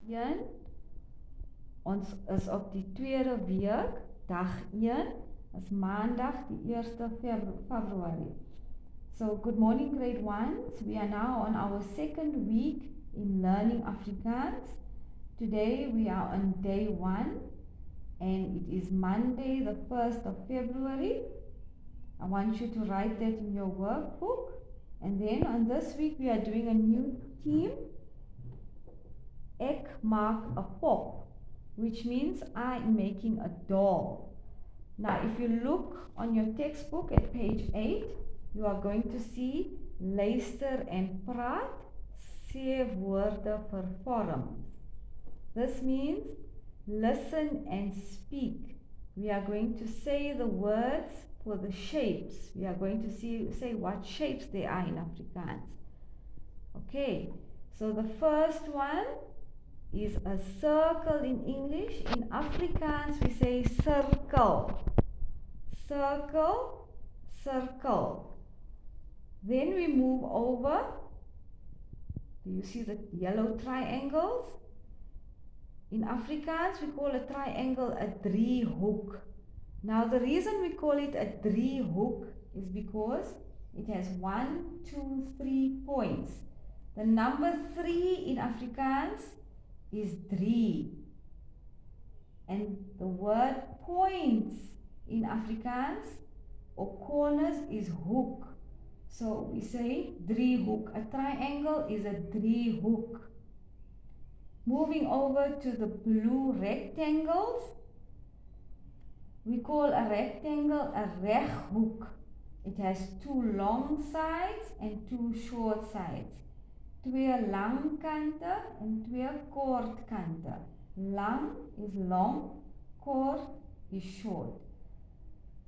1. Ons is op die tweede week, dag 1, is maandag die 1 February. So good morning grade 1s, we are now on our second week in learning Afrikaans. Today we are on day 1 and it is Monday the 1st of February. I want you to write that in your workbook. And then on this week we are doing a new theme. Ek maak 'n pop, which means I am making a doll. Now if you look on your textbook at page 8, you are going to see luister en praat, sê woorde vir vorms. This means listen and speak. We are going to say the words for the shapes. We are going to say what shapes there are in Afrikaans. Okay, so the first one is a circle in English. In Afrikaans we say circle. Circle, circle. Then we move over. Do you see the yellow triangles? In Afrikaans we call a triangle a driehoek. Now the reason we call it a driehoek is because it has 1, 2, 3 points. The number 3 in Afrikaans is 3. And the word points in Afrikaans or corners is hoek. So we say driehoek. A triangle is a driehoek. Moving over to the blue rectangles, we call a rectangle a reghoek. It has 2 long sides and 2 short sides. 2 lang kante en 2 kort kante. Lang is long, kort is short.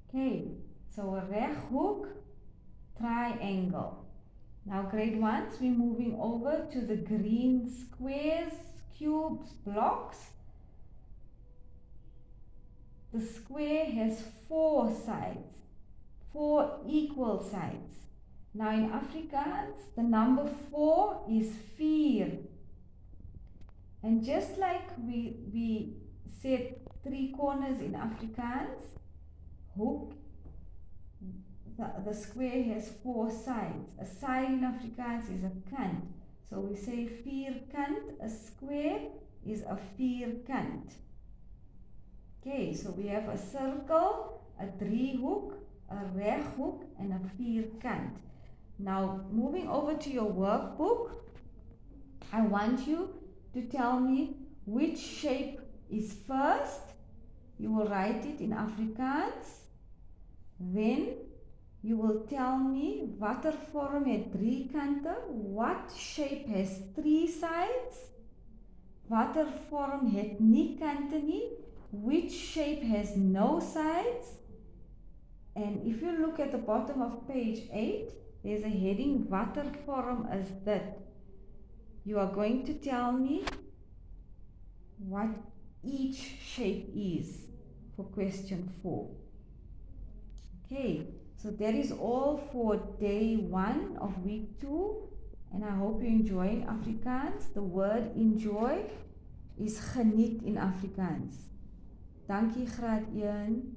Okay, so a reghoek, triangle. Now grade 1s, we're moving over to the green squares, cubes, blocks. The square has 4 sides, 4 equal sides. Now in Afrikaans, the number 4 is 4. And just like we said 3 corners in Afrikaans, hoek, the square has 4 sides. A side in Afrikaans is a kant. So we say vierkant, a square is a vierkant. Okay, so we have a circle, a driehoek, a reghoek, and a vierkant. Now, moving over to your workbook, I want you to tell me which shape is first. You will write it in Afrikaans. Then you will tell me watter vorm het 3 kante, what shape has 3 sides, watter vorm het nie kante nie, which shape has no sides. And if you look at the bottom of page 8, there's a heading, watter vorm is dit? You are going to tell me what each shape is for question 4. Okay, so that is all for day 1 of week 2. And I hope you enjoy Afrikaans. The word enjoy is geniet in Afrikaans. Dankie graad 1.